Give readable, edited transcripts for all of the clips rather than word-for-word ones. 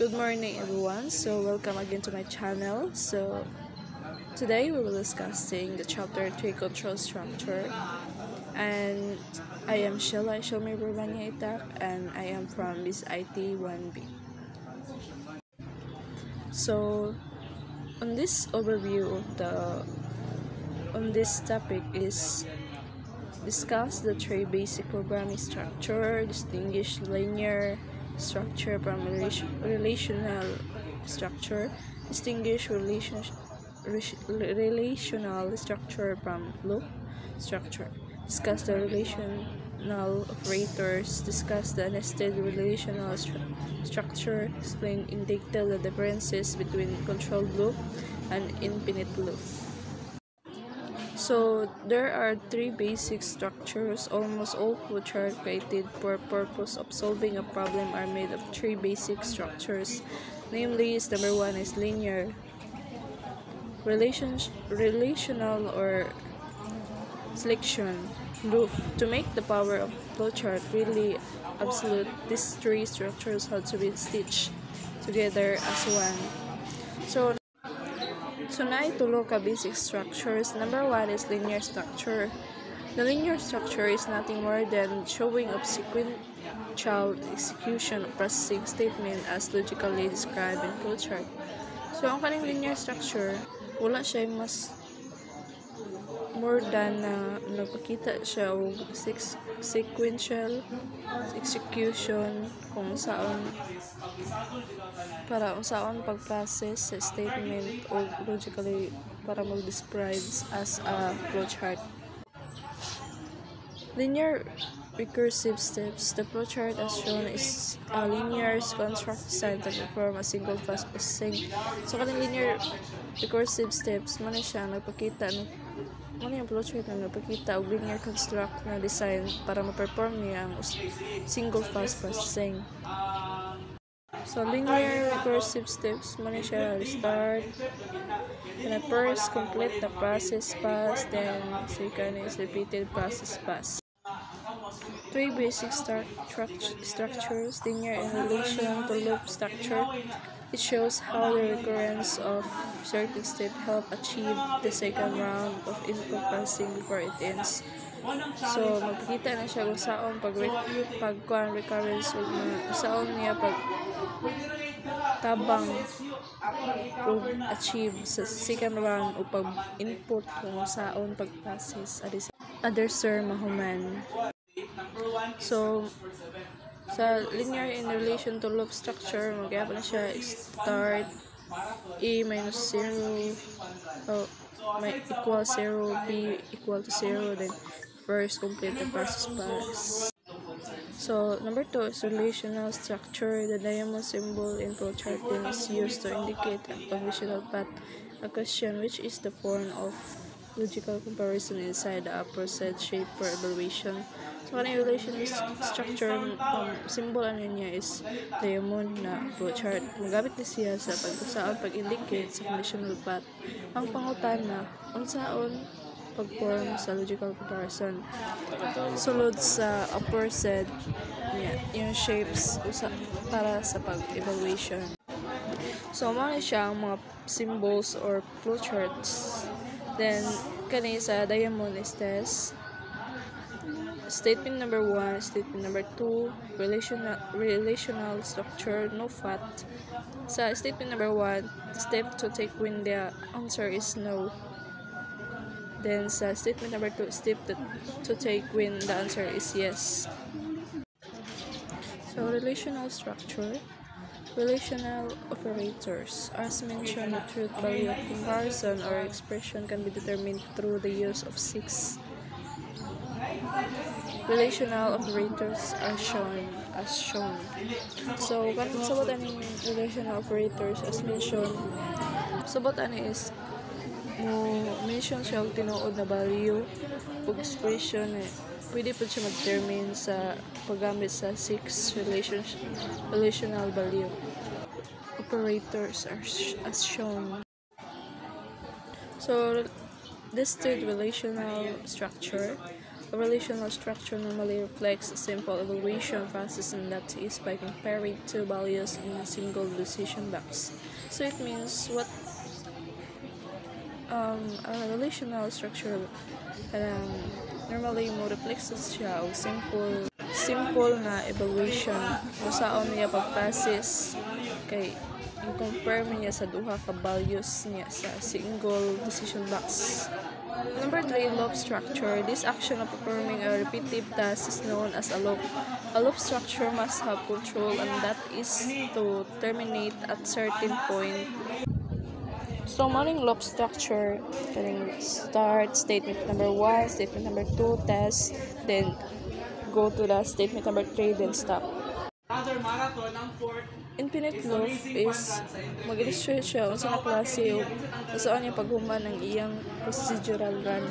Good morning everyone, so welcome again to my channel. So today we will discussing the chapter 3 control structure, and I am Sheila Shelmy Burbanya Itak, and I am from this IT 1B. So on this overview on this topic is discuss the three basic programming structure, distinguish linear structure from relational structure, distinguish relational structure from loop structure, discuss the relational operators, discuss the nested relational structure, explain in detail the differences between controlled loop and infinite loop. So there are three basic structures. Almost all flowcharts created for purpose of solving a problem are made of three basic structures. Namely, number one is linear, relational or selection, loop. To make the power of flowchart really absolute, these three structures have to be stitched together as one. So now to look at basic structures. Number one is linear structure. The linear structure is nothing more than showing of sequential execution of processing statement as logically described in flowchart. So ang kaning linear structure, wala siya mas more than nagpakita siya og sequential execution kung saan para unsaon pag-process sa statement o logically para mag-describe as a flowchart. Linear recursive steps. The flowchart as shown is a linear construct designed to perform a single fast processing. So kaning linear recursive steps man siya nagpakita yung flowchart na nagpakita og linear construct na design para ma-perform niya ang single fast processing. So linear recursive steps man siya start, and first complete the process pass, then second is repeated process pass. Three basic structures: linear in relation to loop structure. It shows how the recurrence of certain step help achieve the second round of input processing before it ends. So magpakita na siya kung saan pagkuan recurrence o saan niya pag tabang o achieve sa second round o pag input kung saan pag-process other mahuman. So sa linear in relation to loop structure, magyapa na siya start a minus 0 may equal 0, b equal to 0, then first complete the process pass. So number 2 is relational structure. The diamond symbol in flowcharting is used to indicate a conditional path, a question which is the form of logical comparison inside the aforesaid shape for evaluation. So kaning relational structure, symbol niya is diamond na flowchart. Magamit ni siya sa pag-indicate sa conditional path. Ang pangutana, unsaon pag-form sa logical comparison sulod sa aforesaid yung shapes para sa pag-evaluation. So mao siya ang mga symbols or flowcharts. Then kani sa diamond is test. Statement number 1, statement number 2, relational structure, no fat. Sa statement number 1, the step to take when the answer is no. Then sa statement number 2, step to take when the answer is yes. So relational structure, relational operators. As mentioned, the truth value of comparison or expression can be determined through the use of 6 relational operators as shown. So kanang sabotan ng relational operators as mentioned, sabotan is mention siya og tinuod na value ug expression pwede po siya mag-determine sa paggamit sa 6 relational value operators as shown. So this third relational structure, A relational structure normally reflects a simple evaluation process, and that is by comparing two values in a single decision box. So it means a relational structure normally mo reflexes siya og simple na evaluation kung saan niya pag-process kay i-compare niya sa duha ka values niya sa single decision box. Number 3, loop structure. This action of performing a repetitive task is known as a loop. A loop structure must have control, and that is to terminate at certain point. So, morning loop structure, start statement number 1, statement number 2, test, then go to the statement number 3, then stop. Infinite loop is mag-illustrate siya unsa na klase o saan niya paghuman ng iyang procedural run.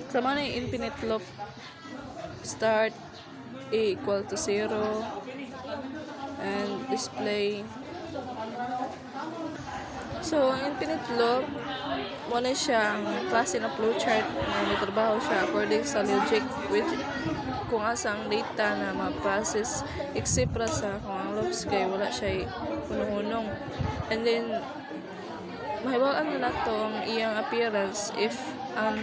Sama na yung infinite loop, start a equal to 0 and display. So, infinite loop, muna siya ang klase ng flowchart na may trabaho siya according sa logic with kung asa ang data na ma-process except sa kung ang loops kay wala siya hunong-hunong. And then, mahibawaan na nato ang iyang appearance if ang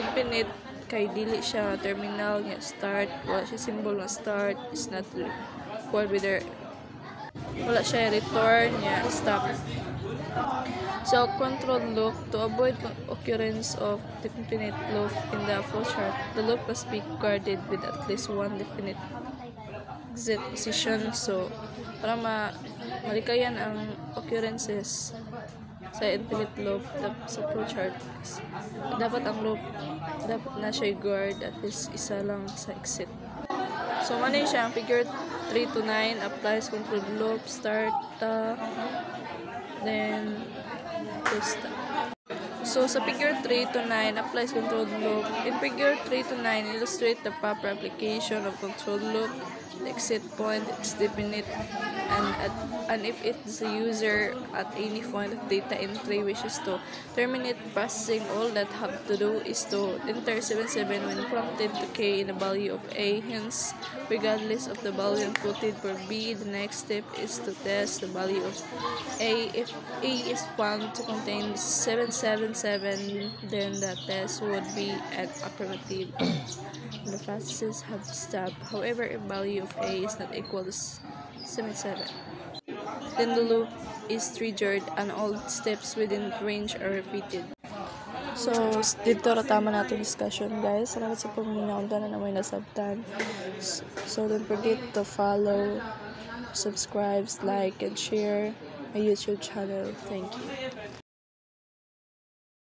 infinite kay dili siya terminal nga start, wala siya symbol nga start, is not required with wala siya return nga stop. So, control loop, to avoid occurrence of definite loop in the flowchart, the loop must be guarded with at least one definite exit position. So, para malikayan ang occurrences sa infinite loop sa flowchart, dapat ang loop, dapat na siya guard at least isa lang sa exit. So, mano siya ang figure 3 to 9 applies control loop, start, then so sa figure 3 to 9 applies control loop. In figure 3 to 9 illustrate the proper application of control loop. The exit point is definite, and if it's the user at any point of data entry wishes to terminate processing, all that have to do is to enter 77 when prompted to K in the value of A. Hence, regardless of the value inputted for B, the next step is to test the value of A. If A is found to contain 777, then the test would be an affirmative. The processes have stopped. However, if value of A is not equal to 77, then the loop is triggered and all steps within range are repeated. So, dito na tama natin discussion, guys. Salamat sa pagminaw na may nasabtan. So, don't forget to follow, subscribe, like, and share my YouTube channel. Thank you.